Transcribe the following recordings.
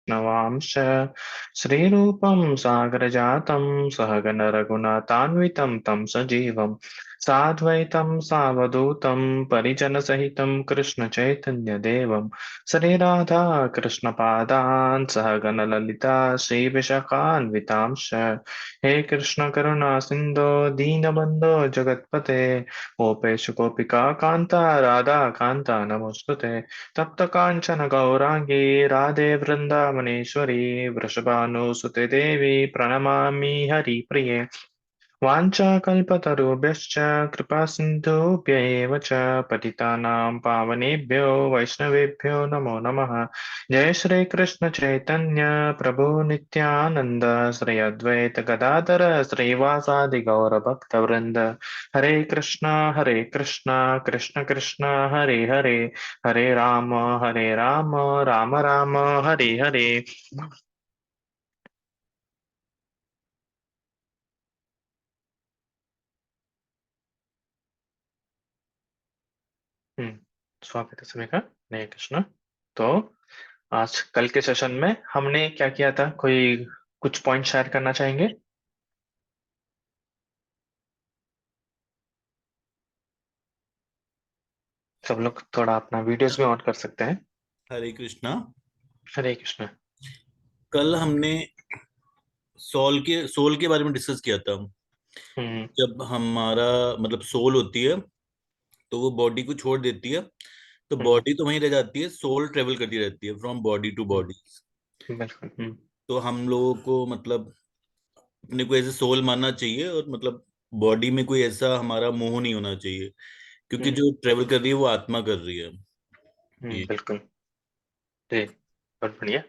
विष्णवांश श्रीरूपं सागरजातं सहगन रघुनाथान्वितं तं सजीवं साद्वैतं सावधूतं परिजनसहितं कृष्ण चैतन्य देवं श्रीराधा कृष्णपादान् सहगन ललिता श्रीविशाखान्वितांश हे कृष्ण करुणा सिंधो दीनबंधो जगत्पते गोपेश गोपिका कांता राधा कांता नमोस्तुते तप्त कांचन गौरांगी राधे वृंदावनेश्वरी वृषभानुसुते देवी प्रणमामि हरिप्रिये वाञ्छाकल्पतरुभ्यश्च कृपासिन्धुभ्य एव च पतितानां पावनेभ्यो वैष्णवेभ्यो नमो नमः जय श्री कृष्ण चैतन्य प्रभु नित्यानंद श्री अद्वैत गदाधर श्रीवासादि गौर भक्तवृंद हरे कृष्णा कृष्ण कृष्ण हरे हरे हरे राम राम राम हरे हरे। हम्म। स्वागत है सभी का। हरे कृष्ण। तो आज कल के सेशन में हमने क्या किया था, कोई कुछ पॉइंट शेयर करना चाहेंगे? सब लोग थोड़ा अपना वीडियोस भी ऑन कर सकते हैं। हरे कृष्णा। हरे कृष्ण। कल हमने सोल के बारे में डिस्कस किया था। हम्म। जब हमारा मतलब सोल होती है तो वो बॉडी को छोड़ देती है, तो हम्म। बॉडी तो वहीं रह जाती है, सोल ट्रेवल करती रहती है फ्रॉम बॉडी टू बॉडी। बिल्कुल। तो हम लोगों को मतलब अपने को ऐसे सोल मानना चाहिए, और मतलब बॉडी में कोई ऐसा हमारा मोह नहीं होना चाहिए, क्योंकि हम्म। जो ट्रेवल कर रही है वो आत्मा कर रही है। ये बिल्कुल। जी, बहुत बढ़िया।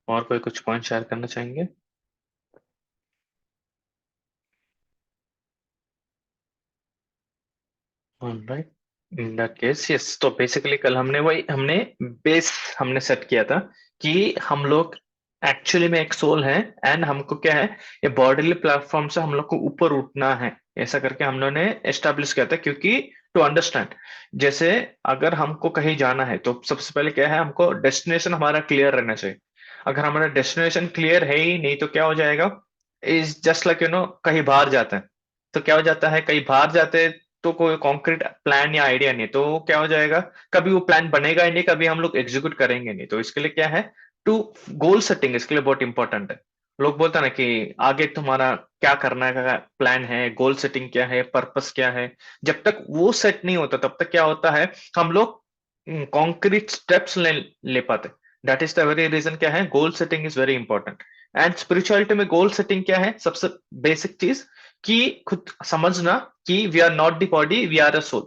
और कोई कुछ पॉइंट शेयर करना चाहेंगे? Alright, in that case yes. तो बेसिकली कल हमने बेस हमने सेट किया था कि हम लोग एक्चुअली में एक सोल है, एंड हमको क्या है, ये बॉडीली प्लेटफॉर्म से हम लोग को ऊपर उठना है। ऐसा करके हम लोगों ने एस्टेब्लिश किया था, क्योंकि टू अंडरस्टैंड, जैसे अगर हमको कहीं जाना है तो सबसे पहले क्या है, हमको डेस्टिनेशन हमारा क्लियर रहना चाहिए। अगर हमारा डेस्टिनेशन क्लियर है ही नहीं तो क्या हो जाएगा, इज जस्ट लाइक कहीं बाहर जाते हैं तो क्या हो जाता है, कहीं बाहर जाते हैं तो कोई कॉन्क्रीट प्लान या आइडिया नहीं है, तो क्या हो जाएगा, कभी वो प्लान बनेगा ही नहीं, कभी हम लोग एग्जीक्यूट करेंगे नहीं। तो इसके लिए क्या है, टू गोल सेटिंग इसके लिए बहुत इंपॉर्टेंट है। लोग बोलते हैं ना कि आगे तुम्हारा क्या करना का प्लान है, गोल सेटिंग क्या है, पर्पस क्या है। जब तक वो सेट नहीं होता तब तक क्या होता है, हम लोग कॉन्क्रीट स्टेप्स ले पाते। That is the very reason क्या है, goal setting is very important. And spirituality में गोल सेटिंग क्या है, सबसे बेसिक चीज कि खुद समझना कि we are not the body, we are a soul,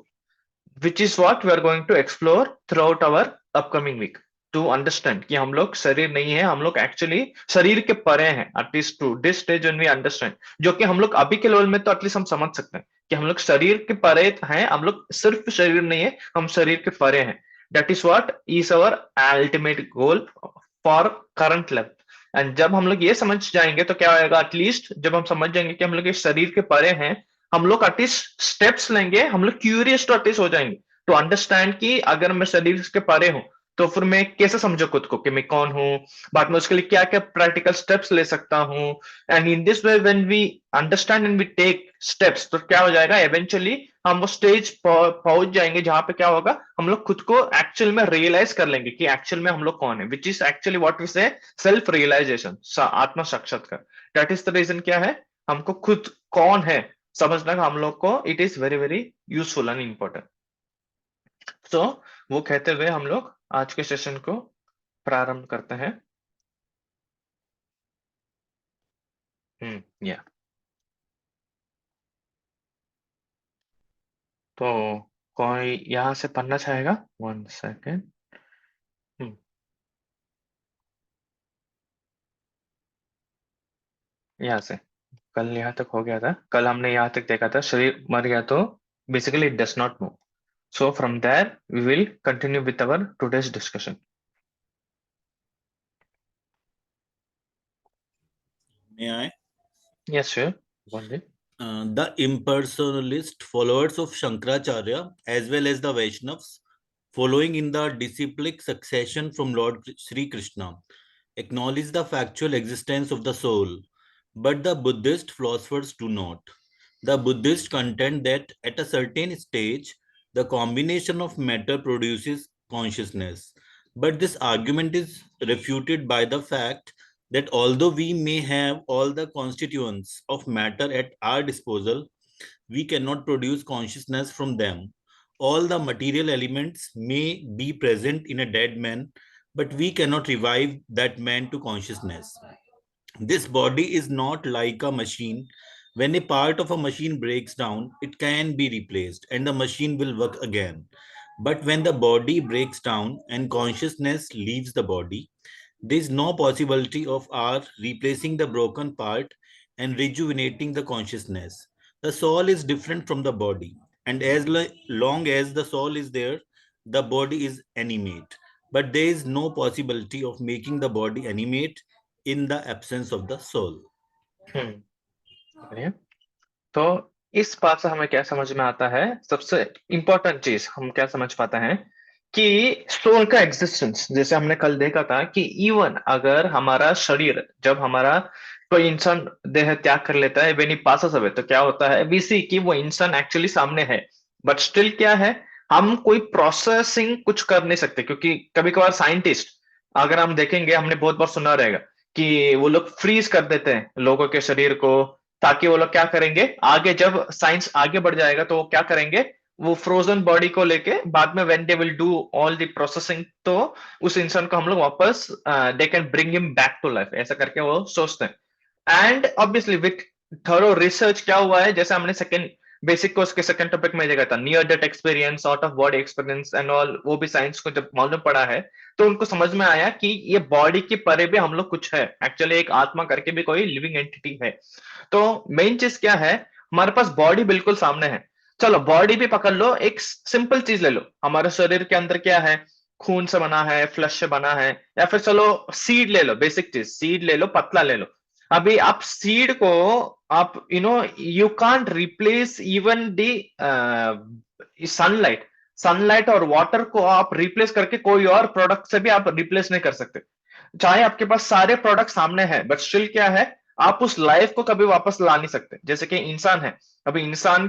which is what we are going to explore throughout our upcoming week. To understand कि हम लोग शरीर नहीं है, हम लोग एक्चुअली शरीर के परे हैं। At least to this stage when we understand, जो कि हम लोग अभी के लेवल में तो एटलीस्ट हम समझ सकते हैं कि हम लोग शरीर के परे हैं, हम लोग सिर्फ शरीर नहीं है, हम शरीर के परे हैं। That is what is our ultimate goal for current level. And जब हम लोग ये समझ जाएंगे तो क्या होगा, एटलीस्ट जब हम समझ जाएंगे कि हम लोग इस शरीर के परे हैं, हम लोग एटलीस्ट स्टेप्स लेंगे, हम लोग क्यूरियस तो एटलीस्ट हो जाएंगे टू अंडरस्टैंड कि अगर मैं शरीर के परे हूं तो फिर मैं कैसे समझू खुद को कि मैं कौन हूँ, बाद में उसके लिए क्या क्या प्रैक्टिकल स्टेप्स ले सकता हूँ। And in this way when we understand and we take steps, तो क्या हो जाएगा, इवेंचुअली हम वो स्टेज पहुंच जाएंगे जहां पे क्या होगा, हम लोग खुद को एक्चुअल में रियलाइज कर लेंगे कि एक्चुअल में हम लोग कौन है, which is actually what we say self realisation, आत्म साक्षात्कार। दैट इज द रीजन क्या है, हमको खुद कौन है समझना हम लोग को, it is very very useful and important. तो वो कहते हुए हम लोग आज के सेशन को प्रारंभ करते हैं। या तो कोई यहाँ से पढ़ना चाहेगा? One second. यहाँ से कल यहाँ तक हो गया था, कल हमने यहाँ तक देखा था शरीर मर गया तो basically it does not move. So from there we will continue with our today's discussion. में आए। यस श्योर, बोलिए। The impersonalist followers of Shankaracharya as well as the Vaishnavas following in the disciplic succession from Lord Sri Krishna acknowledge the factual existence of the soul, but the Buddhist philosophers do not. The Buddhists contend that at a certain stage, the combination of matter produces consciousness. But this argument is refuted by the fact that although we may have all the constituents of matter at our disposal, we cannot produce consciousness from them. All the material elements may be present in a dead man, but we cannot revive that man to consciousness. This body is not like a machine. When a part of a machine breaks down, it can be replaced and the machine will work again. But when the body breaks down and consciousness leaves the body, there is no possibility of our replacing the broken part and rejuvenating the consciousness. The soul is different from the body, and as long as the soul is there, the body is animate. But there is no possibility of making the body animate in the absence of the soul. बढ़िया। तो इस बात से हमें क्या समझ में आता है, सबसे इंपॉर्टेंट चीज हम क्या समझ पाते हैं कि सोल का एग्जिस्टेंस, जैसे हमने कल देखा था कि इवन अगर हमारा शरीर, जब हमारा कोई इंसान देह त्याग कर लेता है, व्हेन ही पासेस अवे, तो क्या होता है, वी सी कि वो इंसान एक्चुअली सामने है, बट स्टिल क्या है, हम कोई प्रोसेसिंग कुछ कर नहीं सकते, क्योंकि कभी कभार साइंटिस्ट, अगर हम देखेंगे, हमने बहुत बार सुना रहेगा कि वो लोग फ्रीज कर देते हैं लोगों के शरीर को, ताकि वो लोग क्या करेंगे, आगे जब साइंस आगे बढ़ जाएगा तो वो क्या करेंगे, वो फ्रोजन बॉडी को लेके बाद में when they will do all the processing, तो उस इंसान को हम लोग वापस they can bring him back to life, ऐसा करके वो सोचते हैं। And obviously with thorough research क्या हुआ है, जैसे हमने सेकंड बेसिक कोर्स के सेकंड टॉपिक में देखा था, near death experience, out of body experience and all, वो भी साइंस को जब मालूम पड़ा है, तो उनको समझ में आया कि ये बॉडी के परे भी हम लोग कुछ है, एक्चुअली एक आत्मा करके भी कोई लिविंग एंटिटी है। तो मेन चीज क्या है, हमारे पास बॉडी बिल्कुल सामने है, चलो बॉडी भी पकड़ लो, एक सिंपल चीज ले लो, हमारे शरीर के अंदर क्या है, खून से बना है, फ्लश से बना है, या फिर चलो सीड ले लो, बेसिक चीज सीड ले लो, पतला ले लो। अभी आप सीड को, आप you can't replace even the sunlight, sunlight और वाटर को आप रिप्लेस करके कोई और प्रोडक्ट से भी आप रिप्लेस नहीं कर सकते, चाहे आपके पास सारे प्रोडक्ट सामने हैं, बट स्टिल क्या है, आप उस लाइफ को कभी वापस ला नहीं सकते। जैसे कि इंसान है, अभी इंसान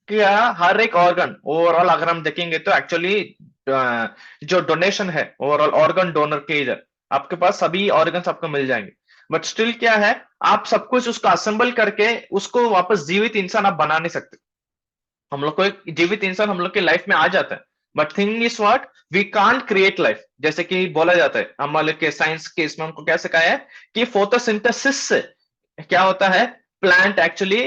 क्या, हर एक ऑर्गन ओवरऑल अगर हम देखेंगे तो एक्चुअली जो डोनेशन है ओवरऑल ऑर्गन डोनर के इधर, आपके पास सभी ऑर्गन्स आपको मिल जाएंगे, बट स्टिल क्या है, आप सब कुछ उसको असेंबल करके उसको वापस जीवित इंसान आप बना नहीं सकते। हम लोग को एक जीवित इंसान हम लोग की लाइफ में आ जाता है, but thing is what, we can't create life, जैसे कि बोला जाता है हमारे के साइंस के इसमें हमको क्या सिखाया है कि फोटोसिंथेसिस से क्या होता है, plant actually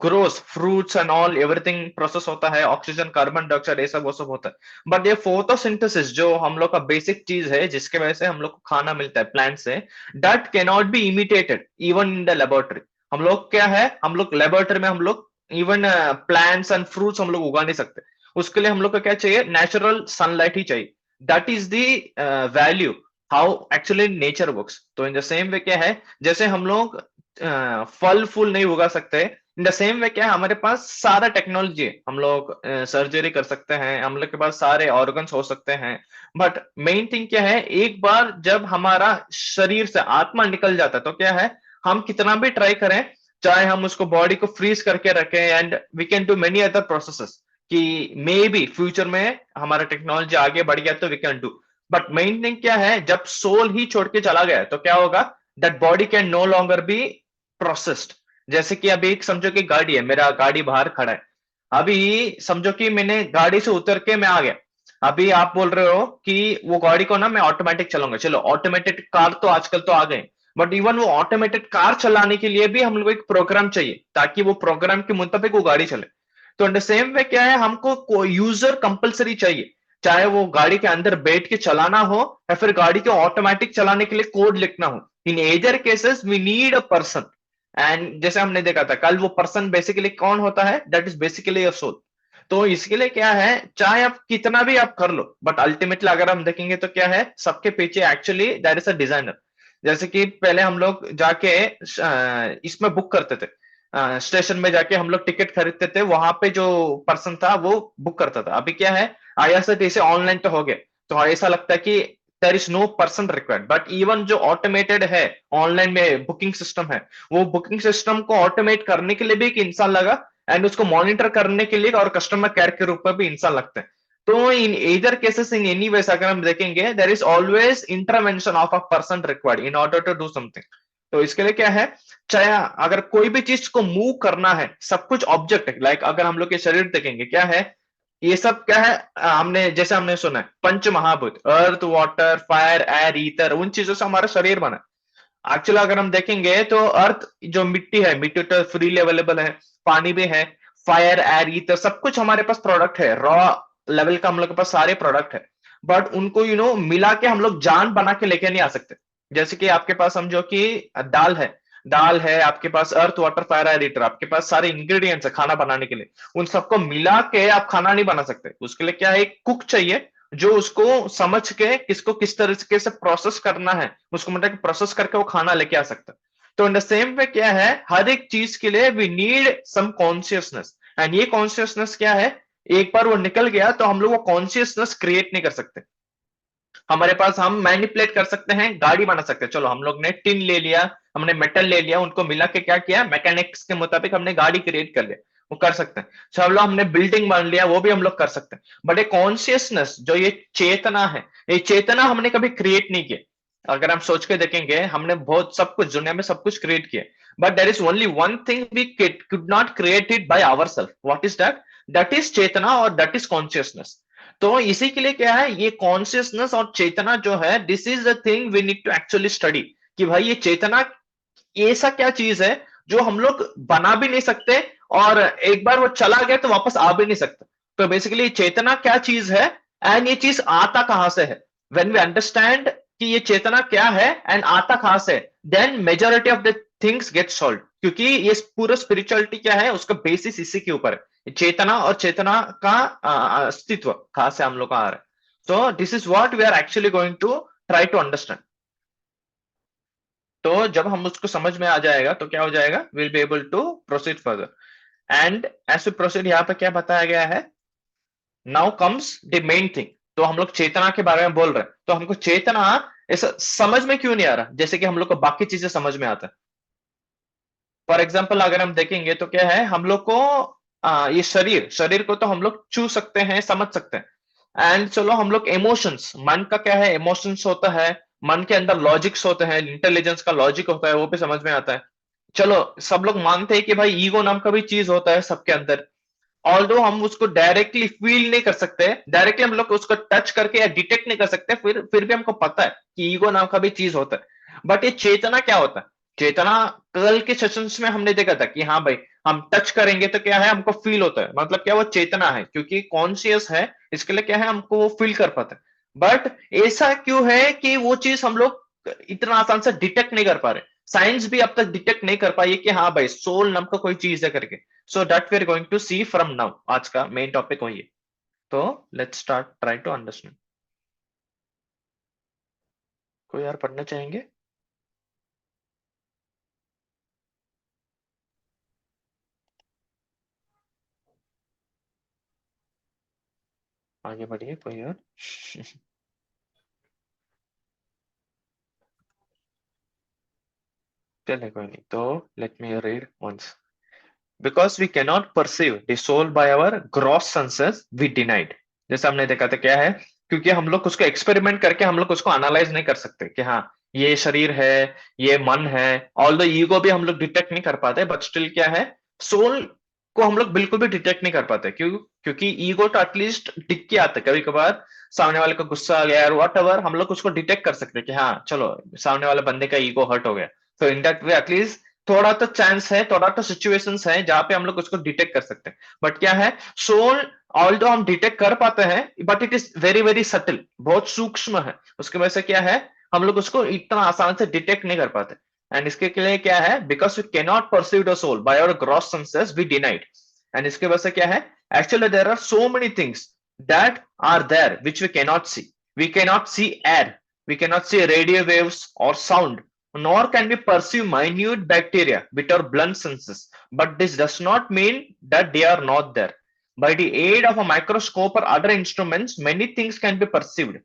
grows, fruits and all everything process होता है, ऑक्सीजन कार्बन डाइऑक्साइड ये सब वो सब होता है, बट ये फोटोसिंथेसिस जो हम लोग का बेसिक चीज है, जिसके वजह से हम लोग को खाना मिलता है प्लांट से, that can not be imitated even in the laboratory. हम लोग क्या है, हम लोग लेबोरेटरी में हम लोग इवन प्लांट्स एंड फ्रूट्स हम लोग उगा नहीं सकते, उसके लिए हम लोग को क्या चाहिए, नेचुरल सनलाइट ही चाहिए, that is the value how actually nature works. तो इन द सेम वे क्या है, जैसे हम लोग फल फूल नहीं उगा सकते, इन द सेम वे क्या है, हमारे पास सारा टेक्नोलॉजी है, हम लोग सर्जरी कर सकते हैं, हम लोग के पास सारे ऑर्गन्स हो सकते हैं, बट मेन थिंग क्या है, एक बार जब हमारा शरीर से आत्मा निकल जाता है तो क्या है, हम कितना भी ट्राई करें, चाहे हम उसको बॉडी को फ्रीज करके रखें, and we can do many other processes, कि मे बी फ्यूचर में हमारा टेक्नोलॉजी आगे बढ़ गया तो we can do, but main thing क्या है, जब सोल ही छोड़ के चला गया तो क्या होगा, that body can no longer be processed. जैसे कि अभी एक समझो कि गाड़ी है, मेरा गाड़ी बाहर खड़ा है, अभी समझो कि मैंने गाड़ी से उतर के मैं आ गया, अभी आप बोल रहे हो कि वो गाड़ी को ना मैं ऑटोमेटिक चलाऊंगा, चलो ऑटोमेटेड कार तो आजकल तो आ गए, बट इवन वो ऑटोमेटेड कार चलाने के लिए भी हम लोग एक प्रोग्राम चाहिए, ताकि वो प्रोग्राम के मुताबिक वो गाड़ी चले। तो इन द सेम वे क्या है, हमको यूजर कंपलसरी चाहिए, चाहे वो गाड़ी के अंदर बैठ के चलाना हो या फिर गाड़ी को ऑटोमेटिक चलाने के लिए कोड लिखना हो, in either cases we need a person. And जैसे हमने देखा था कल, वो पर्सन बेसिकली कौन होता है, that is basically a soul. तो इसके लिए क्या है, चाहे आप कितना भी आप कर लो, बट अल्टीमेटली अगर हम देखेंगे तो क्या है, सबके पीछे actually that is a designer. जैसे कि पहले हम लोग जाके इसमें बुक करते थे, स्टेशन में जाके हम लोग टिकट खरीदते थे, वहां पे जो पर्सन था वो बुक करता था, अभी क्या है, आईआरसीटीसी ऑनलाइन तो हो गया, तो ऐसा लगता है कि there is no person required. But even जो ऑटोमेटेड है, ऑनलाइन में बुकिंग सिस्टम है, वो बुकिंग सिस्टम को ऑटोमेट करने के लिए भी एक इंसान लगा, एंड उसको मॉनिटर करने के लिए और कस्टमर केयर के रूप में भी इंसान लगते हैं। तो इन इधर केसेस, इन एनी वेज अगर हम देखेंगे, there is always intervention of a person required in order to do something. तो इसके लिए क्या है, चाहे अगर कोई भी चीज को मूव करना है, सब कुछ ऑब्जेक्ट है। लाइक अगर हम लोग के शरीर देखेंगे, क्या है ये सब, क्या है, हमने जैसे हमने सुना है पंच महाभूत, earth water fire air ether, उन चीजों से हमारा शरीर बना है। एक्चुअली अगर हम देखेंगे तो अर्थ जो मिट्टी है, मिट्टी तो फ्रीली अवेलेबल है, पानी भी है, फायर एयर ईथर सब कुछ हमारे पास प्रोडक्ट है, रॉ लेवल का हम लोग के पास सारे प्रोडक्ट है। बट उनको मिला के हम लोग जान बना के लेके नहीं आ सकते। जैसे कि आपके पास समझो कि दाल है आपके पास, earth water fire air ether, आपके पास सारे इंग्रेडिएंट्स है खाना बनाने के लिए। उन सबको मिला के आप खाना नहीं बना सकते। उसके लिए क्या है, एक कुक चाहिए जो उसको समझ के किसको किस तरीके से प्रोसेस करना है, उसको मतलब प्रोसेस करके वो खाना लेके आ सकता है। तो इन द सेम वे क्या है, हर एक चीज के लिए we need some consciousness, and ये कॉन्शियसनेस क्या है, एक बार वो निकल गया तो हम लोग वो कॉन्शियसनेस क्रिएट नहीं कर सकते। हमारे पास हम मैनिपुलेट कर सकते हैं, गाड़ी बना सकते हैं। चलो हम लोग ने टिन ले लिया, हमने मेटल ले लिया, उनको मिला के क्या किया, मैकेनिक्स के मुताबिक हमने गाड़ी क्रिएट कर लिया, वो कर सकते हैं। चलो हमने बिल्डिंग बना लिया, वो भी हम लोग कर सकते हैं। बट ये कॉन्शियसनेस, जो ये चेतना है, ये चेतना हमने कभी क्रिएट नहीं किया। अगर हम सोच के देखेंगे, हमने बहुत सब कुछ दुनिया में सब कुछ क्रिएट किया, but there is only one thing we could not create it by ourself. What is that? That is चेतना, और दैट इज कॉन्शियसनेस। तो इसी के लिए क्या है, ये कॉन्शियसनेस और चेतना जो है, this is the thing we need to actually study, कि भाई ये चेतना ऐसा क्या चीज है जो हम लोग बना भी नहीं सकते, और एक बार वो चला गया तो वापस आ भी नहीं सकता। तो बेसिकली चेतना क्या चीज है, एंड ये चीज आता कहां से है। व्हेन वी अंडरस्टैंड कि ये चेतना क्या है एंड आता कहां से, then majority of the things get solve. क्योंकि ये पूरा स्पिरिचुअलिटी क्या है, उसका बेसिस इसी के ऊपर है, चेतना और चेतना का अस्तित्व कहां से हम लोग का आ रहा है। So this is what we are actually going to try to understand. तो जब हम उसको समझ में आ जाएगा तो क्या हो जाएगा, will be able to proceed further. And as to proceed, यहाँ पे क्या बताया गया है, now comes the main thing. तो हम लोग चेतना के बारे में बोल रहे हैं, तो हमको चेतना ऐसा समझ में क्यों नहीं आ रहा, जैसे कि हम लोग को बाकी चीजें समझ में आता है। फॉर एग्जाम्पल अगर हम देखेंगे तो क्या है, हम लोग को ये शरीर शरीर को तो हम लोग छू सकते हैं, समझ सकते हैं। एंड चलो हम लोग इमोशंस, मन का क्या है, इमोशंस होता है, मन के अंदर लॉजिक्स होते हैं, इंटेलिजेंस का लॉजिक होता है, वो भी समझ में आता है। चलो सब लोग मानते हैं कि भाई ईगो नाम का भी चीज होता है सबके अंदर। ऑल्दो हम उसको डायरेक्टली फील नहीं कर सकते, डायरेक्टली हम लोग उसको टच करके या डिटेक्ट नहीं कर सकते, फिर भी हमको पता है कि ईगो नाम का भी चीज होता है। बट ये चेतना क्या होता है, चेतना कल के सेशंस में हमने देखा था कि हाँ भाई, हम टच करेंगे तो क्या है, हमको फील होता है, मतलब क्या, वो चेतना है, क्योंकि कॉन्शियस है, इसके लिए क्या है, हमको वो फील कर पाता है। बट ऐसा क्यों है कि वो चीज हम लोग इतना आसान से डिटेक्ट नहीं कर पा रहे, साइंस भी अब तक डिटेक्ट नहीं कर पाई है कि हाँ भाई सोल नाम का कोई चीज है करके। So that we are going to see from now, आज का मेन टॉपिक वही है। तो let's start try to understand. कोई यार पढ़ना चाहेंगे? आगे बढ़िए कोई और। चले कोई नहीं, तो let me read once. Because we cannot perceive the soul by our gross senses, we denied. जैसे हमने देखा था क्या है, क्योंकि हम लोग उसको एक्सपेरिमेंट करके हम लोग उसको एनालाइज नहीं कर सकते कि हाँ ये शरीर है, ये मन है। ऑल द ईगो भी हम लोग डिटेक्ट नहीं कर पाते, बट स्टिल क्या है, सोल को हम लोग बिल्कुल भी डिटेक्ट नहीं कर पाते। क्योंकि ईगो तो एटलीस्ट दिख के आता है, कभी कभार सामने वाले का गुस्सा आ गया, वॉट एवर, हम लोग उसको डिटेक्ट कर सकते हैं कि हाँ चलो सामने वाले बंदे का ईगो हर्ट हो गया। तो इन दैट वे एटलीस्ट थोड़ा तो चांस है, थोड़ा तो सिचुएशंस है जहां पे हम लोग उसको डिटेक्ट कर सकते हैं। बट क्या है, सोल ऑल्दो हम डिटेक्ट कर पाते हैं, but it is very very subtle, बहुत सूक्ष्म है। उसकी वजह से क्या है, हम लोग उसको इतना आसान से डिटेक्ट नहीं कर पाते। एंड इसके लिए क्या है, because we can not perceive the soul by our gross senses, we denied. And इसके वजह से क्या है, actually there are so many things that are there which we cannot see. We cannot see air, we cannot see radio waves or sound, nor can we perceive minute bacteria with our blunt senses. But this does not mean that they are not there. By the aid of a microscope or other instruments, many things can be perceived.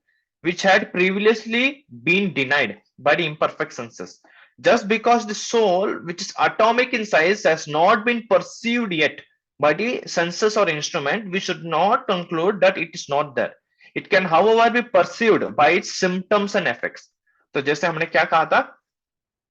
which had previously been denied by the imperfect senses. Just because the soul, which is atomic in size, has not been perceived yet by the senses or instrument, we should not conclude that it is not there. It can, however, be perceived by its symptoms and effects. तो जैसे हमने क्या कहा था,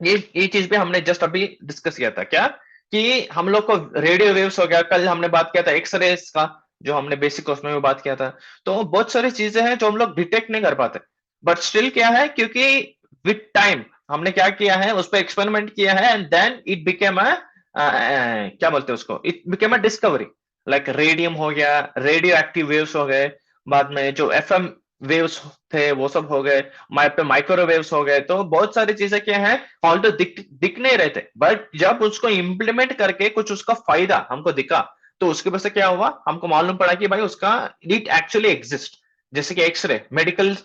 ये चीज भी हमने जस्ट अभी डिस्कस किया था क्या, कि हम लोग को रेडियो वेव्स हो गया, कल हमने बात किया था एक्सरेस का, जो हमने बेसिक कोर्स में भी बात किया था। तो बहुत सारी चीजें हैं जो हम लोग डिटेक्ट नहीं कर पाते, बट स्टिल क्या है, क्योंकि विद टाइम हमने क्या किया है, उस पर एक्सपेरिमेंट किया है, and then it became a क्या बोलते हैं उसको, it became a discovery. Like radium हो गया, रेडियो एक्टिव वेव्स हो गए, बाद में जो एफएम वेव्स थे वो सब हो गए, पे माइक्रोवेव्स हो गए। तो बहुत सारी चीजें क्या है, ऑल तो दिख नहीं रहे थे, बट जब उसको इम्प्लीमेंट करके कुछ उसका फायदा हमको दिखा, तो उसकी वजह से क्या हुआ, हमको मालूम पड़ा कि भाई उसका इट एक्चुअली एग्जिस्ट। जैसे कि एक्सरे मेडिकल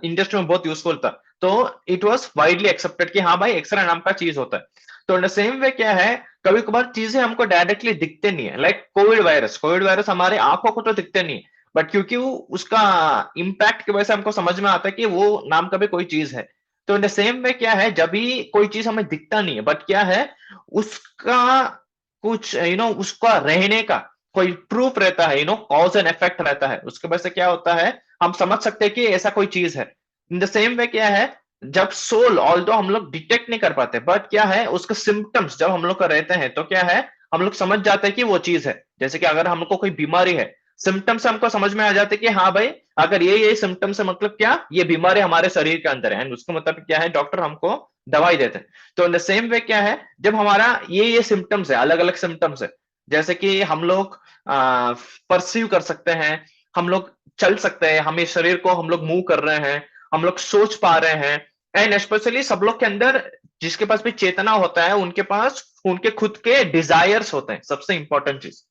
इंडस्ट्री में बहुत यूजफुल था, तो इट वॉज वाइडली एक्सेप्टेड कि हाँ भाई एक्सरे नाम का चीज होता है। तो इन द सेम वे क्या है, कभी कभार चीजें हमको डायरेक्टली दिखते नहीं है, लाइक कोविड वायरस हमारे आंखों को तो दिखते नहीं है, बट क्योंकि उसका इम्पैक्ट की वजह से हमको समझ में आता है कि वो नाम का भी कोई चीज है। तो इन द सेम वे क्या है, जब भी कोई चीज हमें दिखता नहीं है, बट क्या है, उसका कुछ उसका रहने का कोई प्रूफ रहता है, कॉज एंड इफेक्ट रहता है, उसके वजह से क्या होता है, हम समझ सकते हैं कि ऐसा कोई चीज है। इन द सेम वे क्या है, जब सोल ऑल्दो हम लोग डिटेक्ट नहीं कर पाते, बट क्या है, उसके सिम्टम्स जब हम लोग का रहते हैं, तो क्या है, हम लोग समझ जाते हैं कि वो चीज है। जैसे कि अगर हमको कोई बीमारी है, सिम्टम्स हमको समझ में आ जाते कि हाँ भाई, अगर ये सिम्टम्स है, मतलब क्या, ये बीमारी हमारे शरीर के अंदर है, एंड उसका मतलब क्या है, डॉक्टर हमको दवाई देते हैं। तो इन द सेम वे क्या है, जब हमारा ये सिम्टम्स है, अलग अलग सिम्टम्स है, जैसे कि हम लोग परसीव कर सकते हैं, हम लोग चल सकते हैं, हमें शरीर को हम लोग मूव कर रहे हैं, हम लोग सोच पा रहे हैं, एंड स्पेशली सब लोग के अंदर, जिसके पास भी चेतना होता है, उनके पास उनके खुद के डिजायर्स होते हैं, सबसे इंपॉर्टेंट चीज,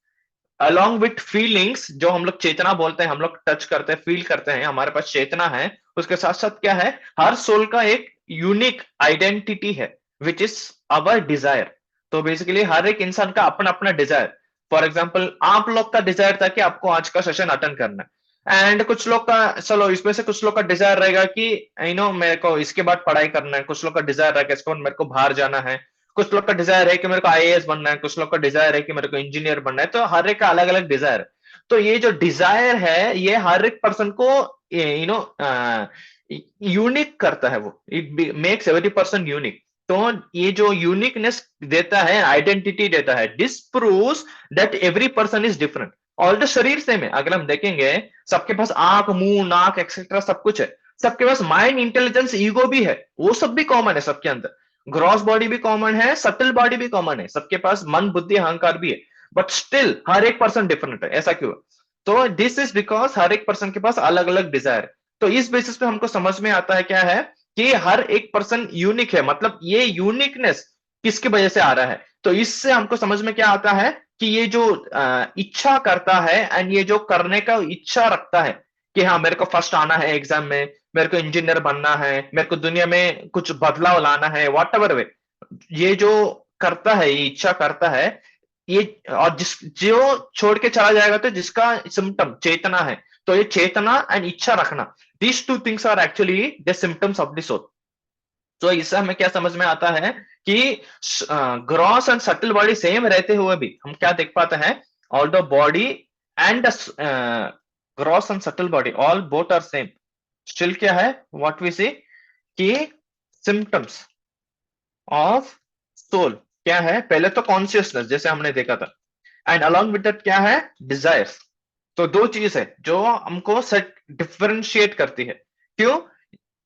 अलॉन्ग विथ फीलिंग्स, जो हम लोग चेतना बोलते हैं, हम लोग टच करते हैं, फील करते हैं, हमारे पास चेतना है, उसके साथ साथ क्या है, हर सोल का एक यूनिक आइडेंटिटी है, विच इज अवर डिजायर। तो बेसिकली हर एक इंसान का अपना अपना डिजायर। फॉर एग्जाम्पल, आप लोग का डिजायर था कि आपको आज का सेशन अटेंड करना है, एंड कुछ लोग का, चलो इसमें से कुछ लोग का डिजायर रहेगा कि मेरे को इसके बाद पढ़ाई करना है, कुछ लोग का डिजायर रहेगा इसके बाद मेरे को बाहर जाना है, कुछ लोग का डिजायर है कि मेरे को आईएएस बनना है, कुछ लोग का डिजायर है कि मेरे को इंजीनियर बनना है। तो हर एक का अलग अलग डिजायर है। तो ये जो डिजायर है, ये हर एक पर्सन को यूनिक करता है, वो it makes every person unique. तो ये जो यूनिकनेस देता है, आइडेंटिटी देता है, this proves that every person is different. All the शरीर से में अगर हम देखेंगे, सबके पास आंख, मुंह, नाक एक्सेट्रा सब कुछ है, सबके पास माइंड, इंटेलिजेंस, ईगो भी है, वो सब भी कॉमन है सबके अंदर, ग्रॉस बॉडी भी कॉमन है, सटल बॉडी भी कॉमन है, सबके पास मन, बुद्धि, अहंकार भी है, बट स्टिल हर एक पर्सन डिफरेंट है। ऐसा क्यों? तो दिस इज बिकॉज हर एक पर्सन के पास अलग अलग डिजायर है। तो इस बेसिस पे हमको समझ में आता है क्या है, कि हर एक पर्सन यूनिक है, मतलब ये यूनिकनेस किसकी वजह से आ रहा है। तो इससे हमको समझ में क्या आता है, कि ये जो इच्छा करता है, एंड ये जो करने का इच्छा रखता है, कि हाँ मेरे को फर्स्ट आना है एग्जाम में, मेरे को इंजीनियर बनना है, मेरे को दुनिया में कुछ बदलाव लाना है, वॉट एवर वे, ये जो करता है, ये इच्छा करता है, ये, और जिस जो छोड़ के चला जाएगा, तो जिसका सिम्टम चेतना है, तो ये चेतना एंड इच्छा रखना, these two things are actually the symptoms of the soul. तो इससे हमें क्या समझ में आता है, कि gross and subtle body same रहते हुए भी हम क्या देख पाते हैं, all the body and gross and subtle body all both are same, still क्या है, व्हाट वी सी, कि सिम्टम्स ऑफ सोल क्या है, पहले तो कॉन्शियसनेस जैसे हमने देखा था, एंड अलॉन्ग विद दैट क्या है, डिजायर्स। तो दो चीज है जो हमको सेट डिफरेंशिएट करती है। क्यों?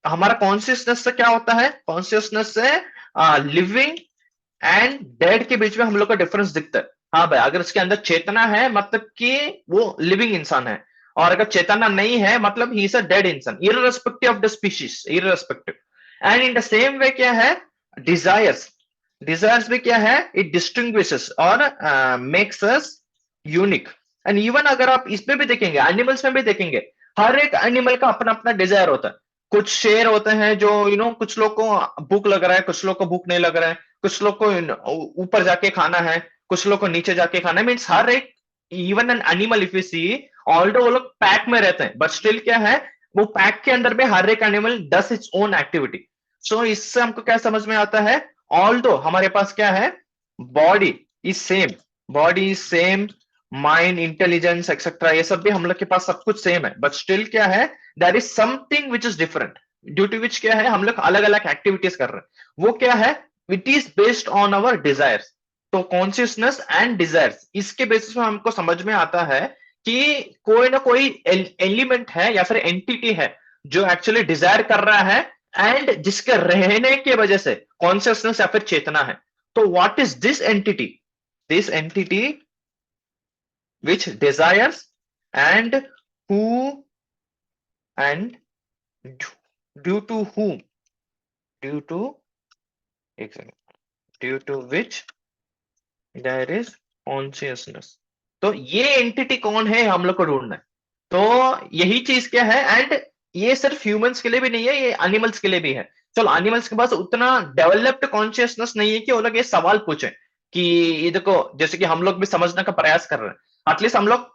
हमारा कॉन्शियसनेस से क्या होता है, कॉन्शियसनेस से लिविंग एंड डेड के बीच में हम लोग का डिफरेंस दिखता है। हाँ भाई, अगर इसके अंदर चेतना है, मतलब कि वो लिविंग इंसान है, और अगर चेतना नहीं है, मतलब ही इज अ डेड इंसान, irrespective of the species, irrespective. And in the same way क्या है, डिजायर्स, डिजायर्स भी क्या है, इट डिस्टिंग्विशेस और makes us unique. And even अगर आप इसमें भी देखेंगे, एनिमल्स में भी देखेंगे, हर एक एनिमल का अपना अपना डिजायर होता है। कुछ शेर होते हैं जो कुछ लोग को भूख लग रहा है, कुछ लोग को भूख नहीं लग रहा है, कुछ लोग को ऊपर जाके खाना है, कुछ लोग को नीचे जाके खाना है, मीन्स हर एक, even an animal if you see, although वो लोग पैक में रहते हैं, बट स्टिल क्या है, वो पैक के अंदर में हर एक एनिमल डस इट्स ओन एक्टिविटी। सो इससे हमको क्या समझ में आता है, ऑल दो हमारे पास क्या है, body is same, body is same, mind, intelligence etcetera, ये सब भी हम लोग के पास सब कुछ सेम है, बट स्टिल क्या है, there is something which is different, due to which क्या है हम लोग अलग अलग एक्टिविटीज कर रहे हैं। वो क्या है, it is based on our desires. तो कॉन्शियसनेस एंड डिजायर्स, इसके बेसिस में हमको समझ में आता है कि कोई ना कोई एलिमेंट है या फिर एंटिटी है जो एक्चुअली डिजायर कर रहा है, एंड जिसके रहने की वजह से कॉन्शियसनेस या फिर चेतना है। तो what is this entity, this entity which desires, and who, and due to whom, due to, exactly, due to which there is consciousness। तो ये एंटिटी कौन है हम लोग को ढूंढना है। तो यही चीज क्या है, एंड ये सिर्फ ह्यूमंस के लिए भी नहीं है, ये एनिमल्स के लिए भी है। चलो एनिमल्स के पास उतना डेवलप्ड कॉन्शियसनेस नहीं है कि वो लोग ये सवाल पूछे कि ये देखो, जैसे कि हम लोग भी समझने का प्रयास कर रहे हैं, एटलीस्ट हम लोग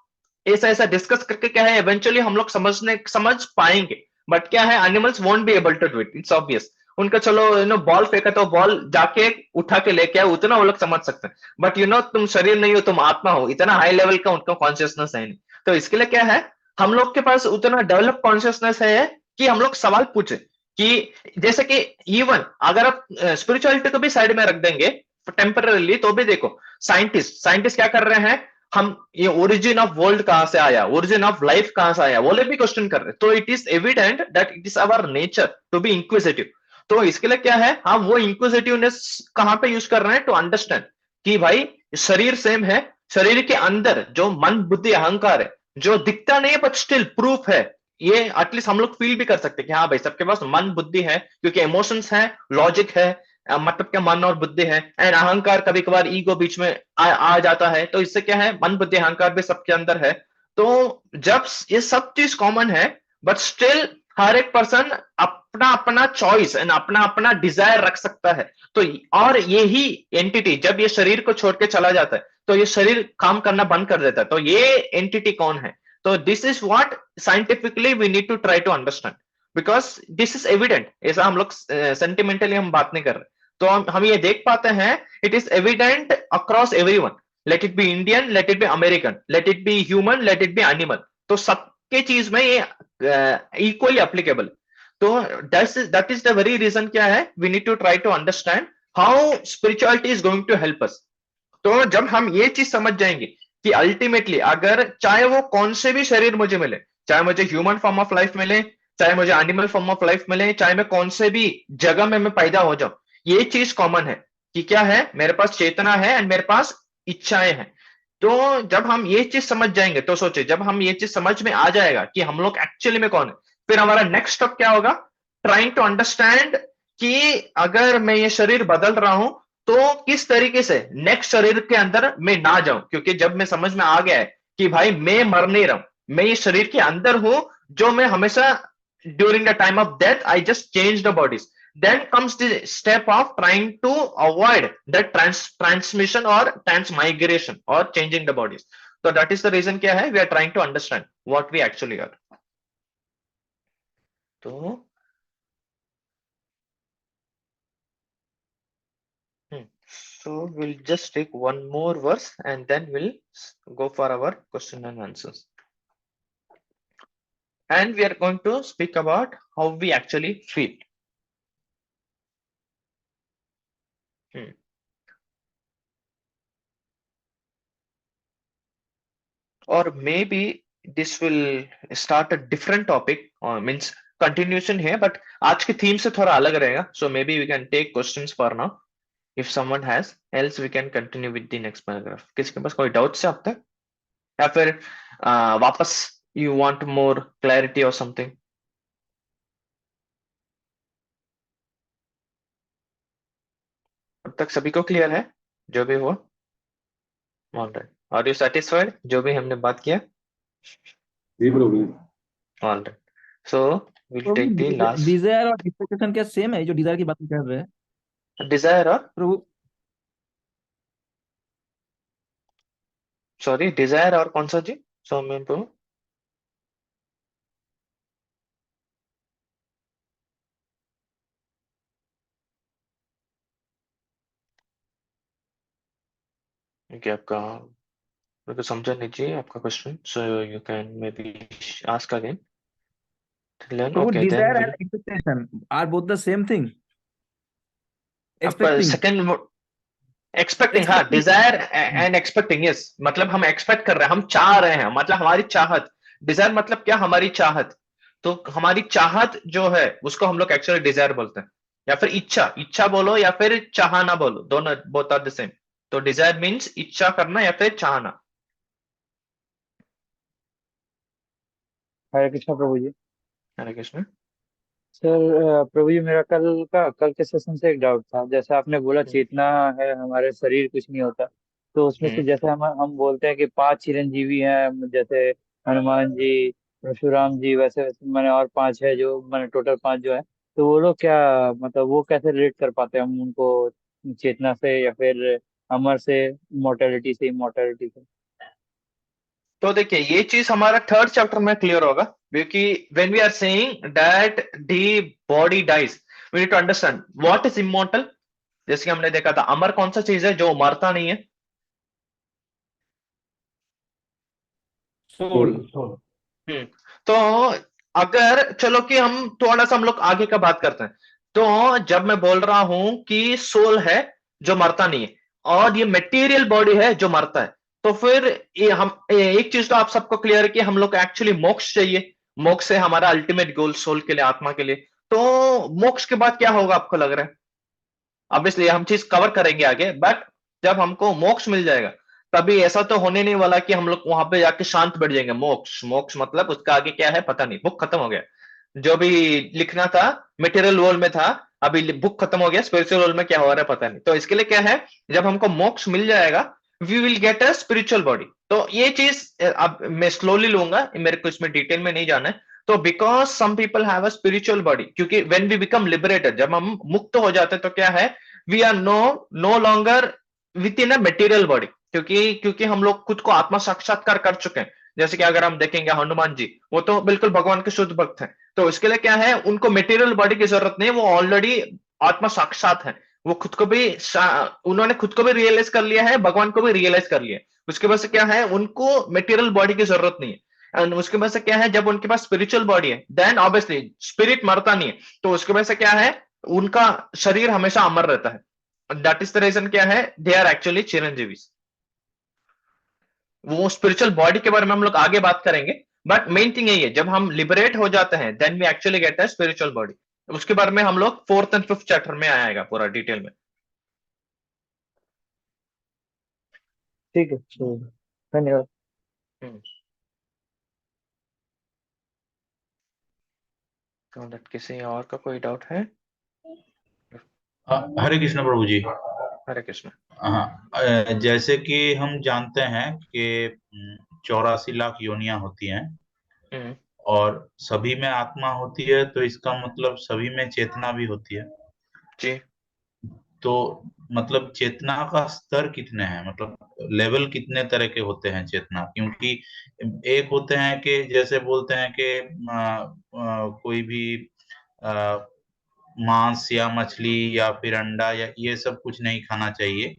ऐसा ऐसा डिस्कस करके क्या है इवेंचुअली हम लोग समझ पाएंगे। बट क्या है, animals won't be able to do it, it's obvious. उनका चलो बॉल फेंका तो बॉल जाके उठा के लेके आए, उतना वो लोग समझ सकते हैं। बट तुम शरीर नहीं हो, तुम आत्मा हो, इतना हाई लेवल का उनका कॉन्शियसनेस है नहीं। तो इसके लिए क्या है, हम लोग के पास उतना डेवलप कॉन्शियसनेस है कि हम लोग सवाल पूछे कि जैसे कि इवन अगर आप स्पिरिचुअलिटी को भी साइड में रख देंगे टेम्पररीली, तो भी देखो साइंटिस्ट साइंटिस्ट क्या कर रहे हैं, हम ये ओरिजिन ऑफ वर्ल्ड कहां से आया, ओरिजिन ऑफ लाइफ कहां से आया, वो लोग भी क्वेश्चन कर रहे हैं। तो it is evident that it is our nature to be inquisitive. तो इसके लिए क्या है, हम वो इंक्विजिटिवनेस कहां पे यूज कर रहे हैं, टू अंडरस्टैंड कि भाई शरीर सेम है, शरीर के अंदर जो मन बुद्धि अहंकार है, जो दिखता नहीं है बट स्टिल प्रूफ है, ये एटलीस्ट हम लोग फील भी कर सकते हैं कि हाँ भाई सबके पास मन बुद्धि है, क्योंकि इमोशंस है, लॉजिक है, मतलब क्या मन और बुद्धि है, एंड अहंकार कभी कभार ईगो बीच में आ जाता है। तो इससे क्या है, मन बुद्धि अहंकार भी सबके अंदर है। तो जब ये सब चीज कॉमन है, बट स्टिल हर एक पर्सन अपना अपना चॉइस एंड अपना अपना डिजायर रख सकता है। तो और यही एंटिटी जब ये शरीर को छोड़ के चला जाता है, तो ये शरीर काम करना बंद कर देता है। तो ये एंटिटी कौन है, तो this is what scientifically we need to try to understand, because this is evident. ऐसा हम लोग सेंटिमेंटली हम बात नहीं कर रहे। तो हम ये देख पाते हैं, it is evident across everyone, let it be Indian, let it be American, let it be human, let it be animal. तो सबके चीज में ये इक्वली एप्लीकेबल। तो that is the very reason क्या है, we need to try to understand how spirituality is going to help us. तो जब हम ये चीज समझ जाएंगे कि अल्टीमेटली अगर चाहे वो कौन से भी शरीर मुझे मिले, चाहे मुझे ह्यूमन फॉर्म ऑफ लाइफ मिले, चाहे मुझे एनिमल फॉर्म ऑफ लाइफ मिले, चाहे मैं कौन से भी जगह में मैं पैदा हो जाऊं, ये चीज कॉमन है कि क्या है, मेरे पास चेतना है एंड मेरे पास इच्छाएं हैं। तो जब हम ये चीज समझ जाएंगे, तो सोचे जब हम ये चीज समझ में आ जाएगा कि हम लोग एक्चुअली में कौन है, फिर हमारा नेक्स्ट स्टेप क्या होगा, ट्राइंग टू अंडरस्टैंड कि अगर मैं ये शरीर बदल रहा हूं, तो किस तरीके से नेक्स्ट शरीर के अंदर मैं ना जाऊं। क्योंकि जब मैं समझ में आ गया है कि भाई मैं मर नहीं रहा हूं, मैं ये शरीर के अंदर हूं, जो मैं हमेशा during the time of death I just change the bodies, then comes the step of trying to avoid the transmission or transmigration or changing the bodies. So that is the reason क्या है, we are trying to understand what we actually are. तो so we'll just take one more verse and then we'll go for our question and answers. And we are going to speak about how we actually feel. Hmm. Or maybe this will start a different topic, or means continuation here, but आज के theme से थोड़ा अलग रहेगा. So maybe we can take questions for now. If someone has, else we can continue with the next paragraph. किसके पास कोई doubts है अब तक, या फिर वापस you want more clarity or something? अब तक सभी को क्लियर है जो भी हो? All right, are you satisfied जो भी हमने बात किया? जी प्रभु। ऑल राइट, सो विल तो टेक द लास्ट। डिजायर और एक्सपेक्टेशन क्या सेम है, जो डिजायर की बात कर रहे हैं डिजायर और, प्रभु? सॉरी डिजायर और कौन सा जी, सो मैं तो क्या आपका मेरे को समझा लीजिए आपका question, so you can maybe ask again लेन। तो वो okay then desire and will expectation are both the same thing. आप एक्सपेक्टिंग, सेकंड एक्सपेक्टिंग, हाँ, expecting. Desire and expecting, yes, मतलब हम एक्सपेक्ट कर रहे हैं, हम चाह रहे हैं, मतलब हमारी चाहत। डिजायर मतलब क्या, हमारी चाहत। तो हमारी चाहत जो है उसको हम लोग एक्चुअली डिजायर बोलते हैं, या फिर इच्छा, इच्छा बोलो या फिर चाहना बोलो, दोनों बोथ आर द सेम। तो डिजायर मीन्स इच्छा करना या फिर चाहना। हरे कृष्णा प्रभु जी। हरे कृष्ण। सर प्रभु जी, मेरा कल के सेशन से एक डाउट था। जैसे आपने बोला हम्म, चेतना है, हमारे शरीर कुछ नहीं होता, तो उसमें से हम्म, जैसे हम बोलते हैं कि 5 चिरंजीवी हैं, जैसे हनुमान जी, परशुराम जी, वैसे वैसे मैंने और 5 है, जो मैंने टोटल 5 जो है, तो वो लोग क्या, मतलब वो कैसे रिलेट कर पाते हैं हम उनको चेतना से, या फिर अमर से, मोर्टेलिटी से, इमोर्टेलिटी से? तो देखिए ये चीज हमारा थर्ड चैप्टर में क्लियर होगा, क्योंकि when we are saying that the body dies, we need to understand what is immortal. जैसे कि हमने देखा था, अमर कौन सा चीज है जो मरता नहीं है। Soul, soul. हम्म। तो अगर चलो कि हम थोड़ा सा हम लोग आगे का बात करते हैं, तो जब मैं बोल रहा हूं कि सोल है जो मरता नहीं है, और ये मटेरियल बॉडी है जो मरता है, तो फिर एक चीज तो आप सबको क्लियर है कि हम लोग एक्चुअली मोक्ष चाहिए। मोक्ष है हमारा अल्टीमेट गोल सोल के लिए, आत्मा के लिए। तो मोक्ष के बाद क्या होगा आपको लग रहा है? अब इसलिए हम चीज कवर करेंगे आगे, बट जब हमको मोक्ष मिल जाएगा, तभी ऐसा तो होने नहीं वाला कि हम लोग वहां पे जाके शांत बैठ जाएंगे। मोक्ष, मोक्ष मतलब उसका आगे क्या है पता नहीं, बुक खत्म हो गया। जो भी लिखना था मटेरियल वर्ल्ड में था, अभी बुक खत्म हो गया, स्पिरिचुअल वर्ल्ड में क्या हो रहा है पता नहीं। तो इसके लिए क्या है, जब हमको मोक्ष मिल जाएगा, we will get a spiritual body. तो ये चीज अब मैं स्लोली लूंगा, मेरे को इसमें डिटेल में नहीं जाना है। तो because some people have a spiritual body, क्योंकि व्हेन वी बिकम लिबरेटेड, जब हम मुक्त हो जाते हैं, तो क्या है, we are no longer within a material body, क्योंकि क्योंकि हम लोग खुद को आत्मा साक्षात्कार कर चुके हैं। जैसे कि अगर हम देखेंगे हनुमान जी, वो तो बिल्कुल भगवान के शुद्ध भक्त हैं। तो इसके लिए क्या है, उनको मटेरियल बॉडी की जरूरत नहीं, वो ऑलरेडी आत्मा साक्षात है। वो खुद को भी उन्होंने खुद को भी रियलाइज कर लिया है, भगवान को भी रियलाइज कर लिया है। उसके वजह से क्या है, उनको मटेरियल बॉडी की जरूरत नहीं है। एंड उसके वजह से क्या है, जब उनके पास स्पिरिचुअल बॉडी है, देन ऑब्वियसली स्पिरिट मरता नहीं है। तो उसकी वजह से क्या है, उनका शरीर हमेशा अमर रहता है। दैट इज द रीजन क्या है, दे आर एक्चुअली चिरंजीवी। वो स्पिरिचुअल बॉडी के बारे में हम लोग आगे बात करेंगे, बट मेन थिंग यही है, जब हम लिबरेट हो जाते हैं, then we actually get a spiritual body. उसके बारे में हम लोग फोर्थ एंड फिफ्थ चैप्टर में आएगा पूरा डिटेल में। ठीक है, धन्यवाद। हम्म। तो that किसी और का कोई डाउट है? हरे कृष्ण प्रभु जी। हरे कृष्ण। हाँ, जैसे कि हम जानते हैं कि 84 लाख योनियां होती हैं, हम्म। और सभी में आत्मा होती है, तो इसका मतलब सभी में चेतना भी होती है। जी। तो मतलब चेतना का स्तर कितने हैं, मतलब लेवल कितने तरह के होते हैं चेतना? क्योंकि एक होते हैं कि जैसे बोलते हैं कि कोई भी आ, मांस या मछली या फिर अंडा या ये सब कुछ नहीं खाना चाहिए,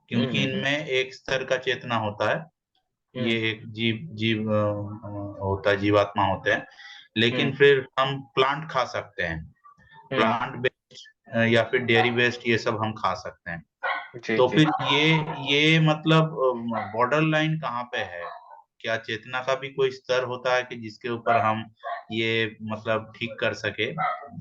क्योंकि हम्म। इनमें एक स्तर का चेतना होता है। हम्म। ये एक जीव जीव होता है, जीवात्मा होते हैं। हम्म। लेकिन फिर हम प्लांट खा सकते हैं, हम्म। प्लांट बेस्ड या फिर डेयरी बेस्ड ये सब हम खा सकते हैं। जी तो जी। फिर ये मतलब बॉर्डर लाइन कहाँ पे है? क्या चेतना का भी कोई स्तर होता है कि जिसके ऊपर हम ये मतलब ठीक कर सके,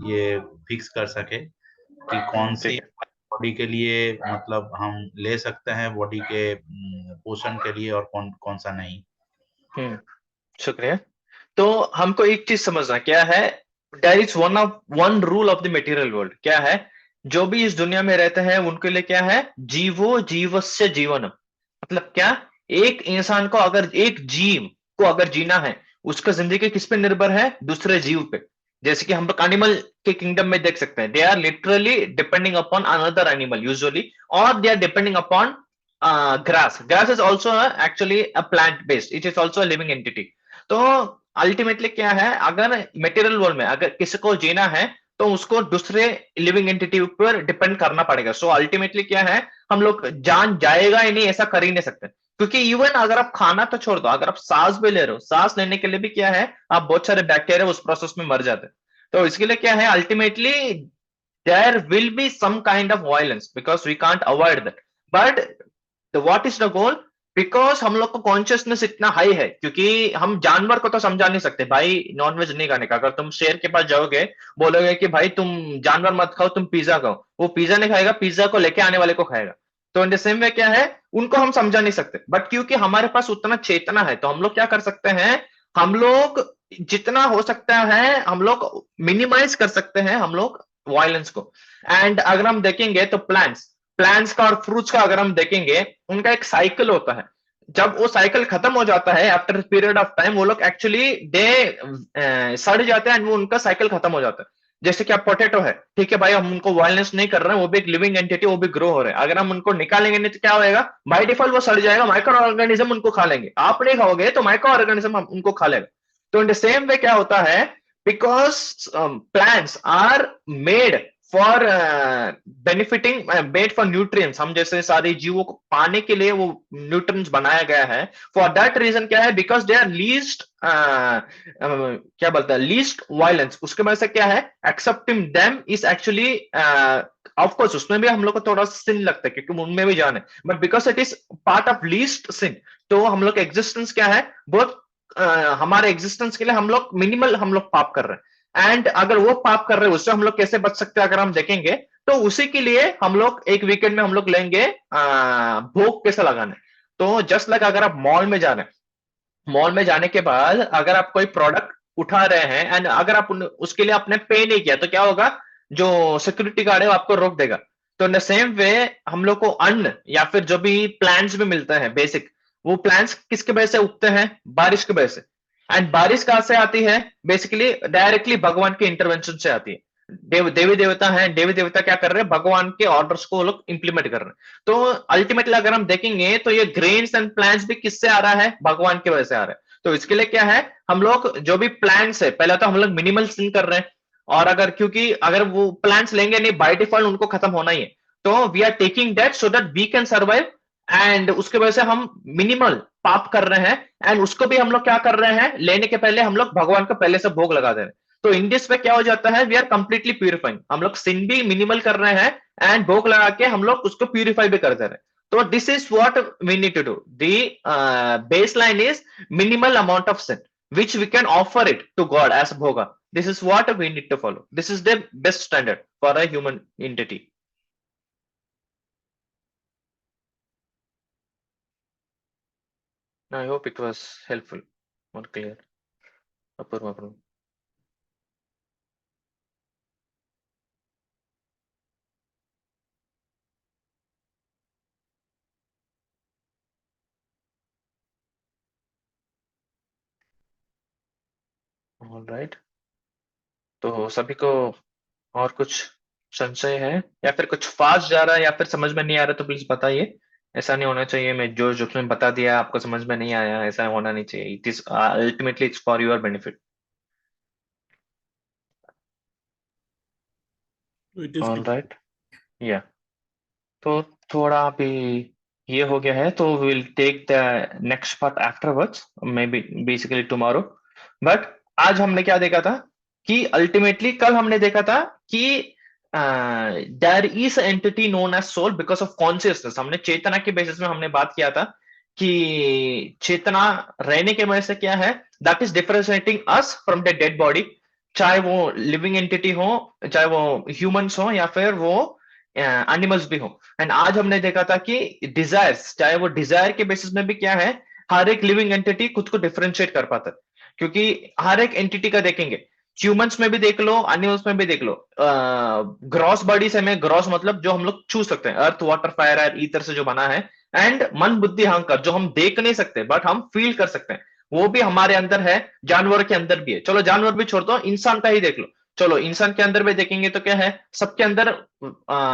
ये फिक्स कर सके कि कौन सी ठीक है। बॉडी के लिए मतलब हम ले सकते हैं, बॉडी के पोषण के लिए, और कौन कौन सा नहीं? हम्म। शुक्रिया। तो हमको एक चीज समझना क्या है, there is one rule of the material world. क्या है, जो भी इस दुनिया में रहते हैं उनके लिए क्या है, जीवो जीवस्य जीवनम। मतलब क्या, एक इंसान को अगर, एक जीव को अगर जीना है, उसका जिंदगी किस पे निर्भर है, दूसरे जीव पे। जैसे कि हम लोग एनिमल के किंगडम में देख सकते हैं, they are literally depending upon another animal usually, और they are depending upon grass is also actually a plant based, it is also a living entity. तो अल्टीमेटली क्या है, अगर मटेरियल वर्ल्ड में अगर किसी को जीना है, तो उसको दूसरे लिविंग एंटिटी पर डिपेंड करना पड़ेगा। सो अल्टीमेटली क्या है, हम लोग जान जाएगा ही नहीं ऐसा कर ही नहीं सकते, क्योंकि इवन अगर आप खाना तो छोड़ दो, अगर आप सांस भी ले रहे हो, सांस लेने के लिए भी क्या है, आप बहुत सारे बैक्टीरिया उस प्रोसेस में मर जाते हैं। तो इसके लिए क्या है, ultimately there will be some kind of violence because we can't avoid that, but what is the goal, because हम लोग को कॉन्शियसनेस इतना हाई है, क्योंकि हम जानवर को तो समझा नहीं सकते भाई नॉनवेज नहीं खाने का। अगर तुम शेर के पास जाओगे, बोलोगे कि भाई तुम जानवर मत खाओ, तुम पिज्जा खाओ, वो पिज्जा नहीं खाएगा, पिज्जा को लेके आने वाले को खाएगा। तो इन द सेम वे क्या है, उनको हम समझा नहीं सकते, बट क्योंकि हमारे पास उतना चेतना है, तो हम लोग क्या कर सकते हैं, हम लोग जितना हो सकता है हम लोग मिनिमाइज कर सकते हैं हम लोग वायलेंस को। एंड अगर हम देखेंगे तो प्लांट्स का और फ्रूट्स का अगर हम देखेंगे, उनका एक साइकिल होता है। जब वो साइकिल खत्म हो जाता है आफ्टर पीरियड ऑफ टाइम, वो लोग एक्चुअली सड़ जाते हैं एंड वो उनका साइकिल खत्म हो जाता है। जैसे कि आप पोटैटो है, ठीक है भाई, हम उनको वायलेंस नहीं कर रहे हैं, वो भी एक लिविंग एंटिटी, वो भी ग्रो हो रहे हैं। अगर हम उनको निकालेंगे नहीं तो क्या होएगा, बाय डिफॉल्ट वो सड़ जाएगा, माइक्रो ऑर्गेनिज्म उनको खा लेंगे। आप नहीं खाओगे तो माइक्रो ऑर्गेनिज्म उनको खा लेगा। तो इन द सेम वे क्या होता है, because plants are made for benefiting, made for nutrients, हम जैसे सारे जीवों को पाने के लिए वो न्यूट्रिएंट्स बनाया गया है। फॉर दैट रीजन क्या है, बिकॉज दे आर लीस्ट क्या बोलते हैं, लीस्ट वायलेंस। उसके वजह से क्या है, accepting them is actually of course उसमें भी हम लोग को थोड़ा सिन लगता है क्योंकि उनमें भी जान है, but because it is part of least sin, तो हम लोग एग्जिस्टेंस क्या है, बहुत हमारे एग्जिस्टेंस के लिए हम लोग मिनिमल हम लोग पाप कर रहे हैं। एंड अगर वो पाप कर रहे हैं, उससे हम लोग कैसे बच सकते हैं अगर हम देखेंगे, तो उसी के लिए हम लोग एक वीकेंड में हम लोग लेंगे भोग कैसे लगाने। तो जस्ट लाइक अगर आप मॉल में जा रहे हैं, मॉल में जाने के बाद अगर आप कोई प्रोडक्ट उठा रहे हैं एंड अगर आप उसके लिए आपने पे नहीं किया, तो क्या होगा, जो सिक्योरिटी गार्ड है वो आपको रोक देगा। तो इन द सेम वे हम लोग को अन्न या फिर जो भी प्लांट्स भी मिलते हैं बेसिक, वो प्लांट्स किसके वजह से उगते हैं, बारिश की वजह से। एंड बारिश कहां से आती है, बेसिकली डायरेक्टली भगवान के इंटरवेंशन से आती है। देवी देवता हैं, देवी देवता क्या कर रहे हैं, भगवान के ऑर्डर्स को वो लोग इंप्लीमेंट कर रहे हैं। तो अल्टीमेटली अगर हम देखेंगे तो ये ग्रेन्स एंड प्लांट्स भी किससे आ रहा है, भगवान की वजह से आ रहा है। तो इसके लिए क्या है, हम लोग जो भी प्लांट्स है, पहले तो हम लोग मिनिमल सिन कर रहे हैं, और अगर क्योंकि अगर वो प्लांट्स लेंगे नहीं, बाय डिफॉल्ट उनको खत्म होना ही है, तो we are taking that so that we can survive. And उसके वजह से हम मिनिमल पाप कर रहे हैं, एंड उसको भी हम लोग क्या कर रहे हैं, लेने के पहले हम लोग भगवान को पहले से भोग लगा दे रहे हैं। तो इन दिस पे क्या हो जाता है, वी आर कंप्लीटली प्यूरिफाइंग, हम लोग सिन भी मिनिमल कर रहे हैं एंड भोग लगा के हम लोग उसको प्यूरिफाई भी कर दे रहे हैं। तो this is what we need to do, the baseline is minimal amount of sin which we can offer it to God as bhoga. This is what we need to follow. This is the best standard for a human entity. I hope it was helpful or clear. Apurva, Apurva. All right. तो सभी को और कुछ संशय है या फिर कुछ फास्ट जा रहा है या फिर समझ में नहीं आ रहा, तो प्लीज बताइए। ऐसा नहीं होना चाहिए मैं जो जो उसमें बता दिया आपको समझ में नहीं आया, ऐसा होना नहीं चाहिए। It is ultimately it's for your benefit. It is all right, या तो थोड़ा अभी ये हो गया है, तो will take the next part afterwards, maybe basically tomorrow. But आज हमने क्या देखा था कि अल्टीमेटली कल हमने देखा था कि there is entity known as soul because of consciousness. हमने चेतना के बेसिस में हमने बात किया था कि चेतना रहने के वजह से क्या है, that is differentiating us from the dead body, चाहे वो लिविंग एंटिटी हो, चाहे वो ह्यूमंस हो या फिर वो एनिमल्स भी हो। एंड आज हमने देखा था कि डिजायर्स, चाहे वो डिजायर के बेसिस में भी क्या है, हर एक लिविंग एंटिटी खुद को डिफरेंशिएट कर पाता है, क्योंकि हर एक एंटिटी का देखेंगे, ह्यूमंस में भी देख लो, एनिमल्स में भी देख लो। ग्रॉस बॉडी से में ग्रॉस मतलब जो हम लोग छू सकते हैं, अर्थ वाटर फायर एयर ईथर से जो बना है, एंड मन बुद्धि अहंकार जो हम देख नहीं सकते बट हम फील कर सकते हैं, वो भी हमारे अंदर है, जानवर के अंदर भी है। चलो जानवर भी छोड़ दो, इंसान का ही देख लो। चलो इंसान के अंदर भी देखेंगे तो क्या है, सबके अंदर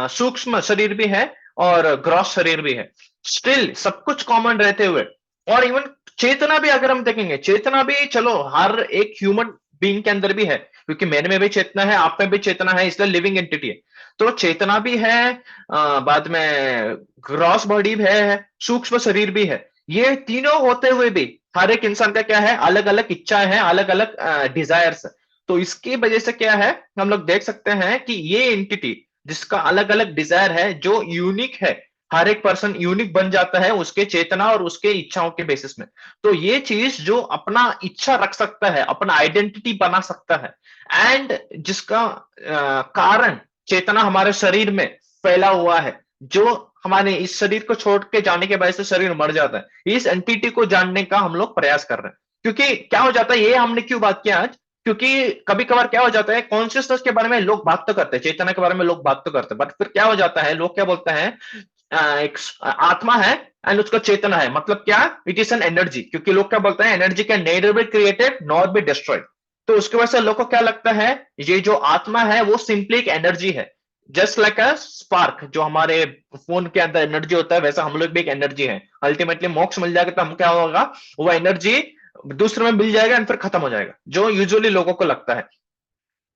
सूक्ष्म शरीर भी है और ग्रॉस शरीर भी है, स्टिल सब कुछ कॉमन रहते हुए। और इवन चेतना भी अगर हम देखेंगे, चेतना भी चलो हर एक ह्यूमन बीइंग के अंदर भी है, क्योंकि मेरे में भी चेतना है, आप में भी चेतना है, इसलिए लिविंग एंटिटी है। तो चेतना भी है, बाद में ग्रॉस बॉडी भी है, सूक्ष्म शरीर भी है। ये तीनों होते हुए भी हर एक इंसान का क्या है, अलग अलग इच्छाएं हैं, अलग अलग डिजायर्स है। तो इसकी वजह से क्या है, हम लोग देख सकते हैं कि ये एंटिटी जिसका अलग अलग डिजायर है, जो यूनिक है, हर एक पर्सन यूनिक बन जाता है उसके चेतना और उसके इच्छाओं के बेसिस में। तो ये चीज जो अपना इच्छा रख सकता है, अपना आइडेंटिटी बना सकता है, एंड जिसका कारण चेतना हमारे शरीर में फैला हुआ है, जो हमारे इस शरीर को छोड़ के जाने के वजह से शरीर मर जाता है, इस एंटिटी को जानने का हम लोग प्रयास कर रहे हैं। क्योंकि क्या हो जाता है, ये हमने क्यों बात किया आज, क्योंकि कभी कभार क्या हो जाता है, कॉन्शियसनेस के बारे में लोग बात तो करते हैं, चेतना के बारे में लोग बात तो करते हैं, बट फिर क्या हो जाता है, लोग क्या बोलते हैं, एक आत्मा है एंड उसका चेतना है, मतलब क्या, इट इज एन एनर्जी। क्योंकि लोग क्या बोलते हैं, energy can nether be created nor be destroyed. तो उसकी वजह से लोग को क्या लगता है, ये जो आत्मा है वो सिंपली एक एनर्जी है, जस्ट लाइक अ स्पार्क। जो हमारे फोन के अंदर एनर्जी होता है, वैसा हम लोग भी एक एनर्जी है। अल्टीमेटली मोक्ष मिल जाएगा तो हम क्या होगा, वो एनर्जी दूसरे में मिल जाएगा एंड फिर खत्म हो जाएगा, जो यूजुअली लोगों को लगता है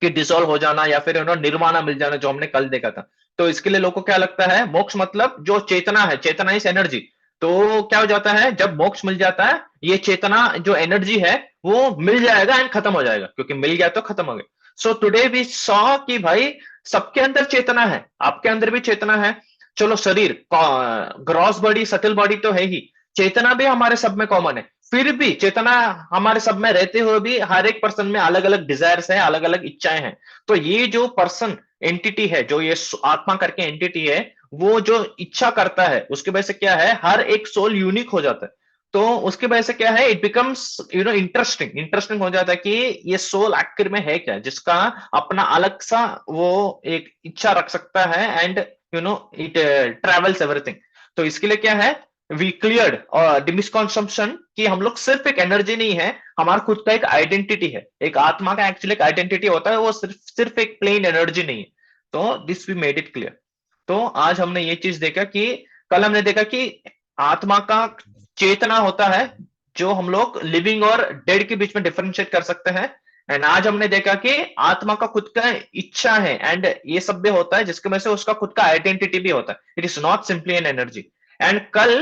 कि डिसॉल्व हो जाना या फिर निर्वाणा मिल जाना, जो हमने कल देखा था। तो इसके लिए लोगों को क्या लगता है, मोक्ष मतलब जो चेतना है, चेतना इज एनर्जी। तो क्या हो जाता है, जब मोक्ष मिल जाता है, ये चेतना जो एनर्जी है वो मिल जाएगा एंड खत्म हो जाएगा, क्योंकि मिल गया तो खत्म हो गया। सो टुडे वी सॉ कि भाई सबके अंदर चेतना है, आपके अंदर भी चेतना है। चलो शरीर ग्रॉस बॉडी सटल बॉडी तो है ही, चेतना भी हमारे सब में कॉमन है। फिर भी चेतना हमारे सब में रहते हुए भी हर एक पर्सन में अलग अलग डिजायर्स है, अलग अलग इच्छाएं हैं। तो ये जो पर्सन एंटिटी है, जो ये आत्मा करके एंटिटी है, वो जो इच्छा करता है उसकी वजह से क्या है, हर एक सोल यूनिक हो जाता है। तो उसकी वजह से क्या है, इट बिकम्स इंटरेस्टिंग, इंटरेस्टिंग हो जाता है कि ये सोल आखिर में है क्या, जिसका अपना अलग सा वो एक इच्छा रख सकता है, एंड इट ट्रेवल्स एवरीथिंग। तो इसके लिए क्या है, वी क्लियर्ड और मिसकॉन्सेप्शन कि हम लोग सिर्फ एक एनर्जी नहीं है, हमारा खुद का एक आइडेंटिटी है। एक आत्मा का एक्चुअली एक आइडेंटिटी होता है, वो सिर्फ एक प्लेन एनर्जी नहीं है। तो this we made it clear. तो आज हमने ये चीज देखा कि कल हमने देखा कि आत्मा का चेतना होता है, जो हम लोग लिविंग और डेड के बीच में डिफरेंशिएट कर सकते हैं। एंड आज हमने देखा कि आत्मा का खुद का इच्छा है, एंड ये सब भी होता है, जिसकी वजह से उसका खुद का आइडेंटिटी भी होता है। It is not simply an energy. And कल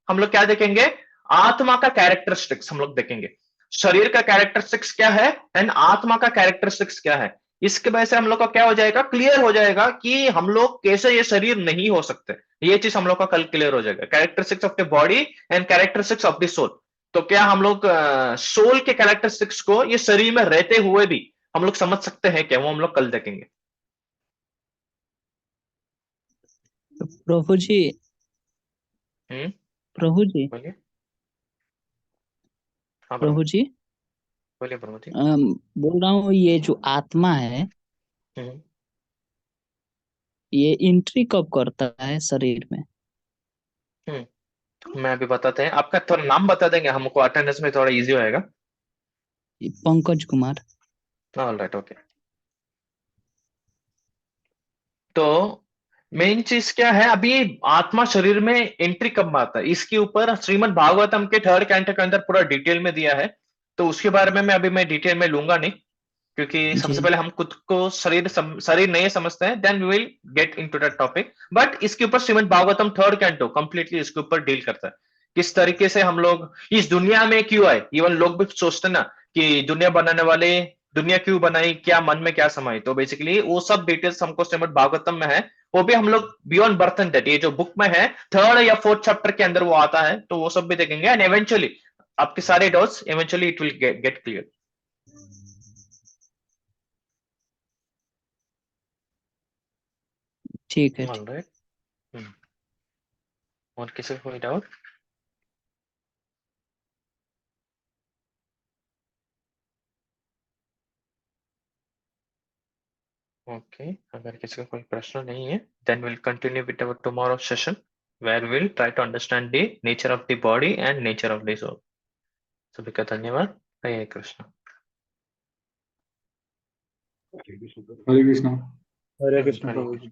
हम लोग क्या देखेंगे, आत्मा का कैरेक्टरिस्टिक्स हम लोग देखेंगे। शरीर का कैरेक्टरिस्टिक्स क्या है एंड आत्मा का कैरेक्टरिस्टिक्स क्या है। इसके वजह से हम लोग का क्या हो जाएगा, क्लियर हो जाएगा कि हम लोग कैसे ये शरीर नहीं हो सकते। ये चीज हम लोग का कल क्लियर हो जाएगा, characteristics of the body and characteristics of the soul. तो क्या हम लोग सोल के कैरेक्टरिस्टिक्स को ये शरीर में रहते हुए भी हम लोग समझ सकते हैं क्या, वो हम लोग कल देखेंगे। प्रभु जी, हम्म, प्रभु जी, बोलिए। हाँ प्रभु प्रमोद, जी, बोलिए प्रमोद जी। बोल रहा हूँ ये जो आत्मा है, हम्म, ये एंट्री कब करता है शरीर में? मैं अभी बताते हैं, आपका थोड़ा नाम बता देंगे, हमको अटेंडेंस में थोड़ा इजी होएगा। ये Pankaj Kumar. All right, okay. तो मेन चीज क्या है, अभी आत्मा शरीर में एंट्री कब मारता है, इसके ऊपर श्रीमद् भागवतम के 3rd कैंटो के अंदर पूरा डिटेल में दिया है। तो उसके बारे में मैं डिटेल में लूंगा नहीं, क्योंकि सबसे जी, पहले हम खुद को शरीर नहीं समझते हैं, then we will get into that topic. But इसके ऊपर Shrimad Bhagavatam 3rd canto completely इसके ऊपर डील करता है, किस तरीके से हम लोग इस दुनिया में क्यों आए। इवन लोग भी सोचते ना कि दुनिया बनाने वाले दुनिया क्यों बनाई, क्या मन में क्या समाई। तो बेसिकली वो सब डिटेल्स हमको श्रीमद् भागवतम में है, वो भी हम लोग बियॉन्ड बर्थ एंड डेथ, ये जो बुक में है 3rd या 4th चैप्टर के अंदर वो आता है, तो वो सब भी देखेंगे। एंड इवेंचुअली आपके सारे doubts eventually it will get clear. ठीक है, ठीक। ऑलराइट। और किसी को कोई डाउट? ओके, अगर किसी का कोई प्रश्न नहीं है, then will continue with our tomorrow session where will try to understand the nature of the body and nature of the soul. सभी का धन्यवाद। हरे कृष्ण। हरे कृष्णा। हरे कृष्ण हरे प्रभु जी। कृष्ण।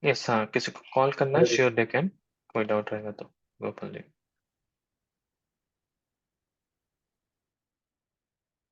यस, हाँ, किसी को कॉल करना है, हरे श्योर दे कैन, कोई डाउट रहेगा तो गोपाल जी।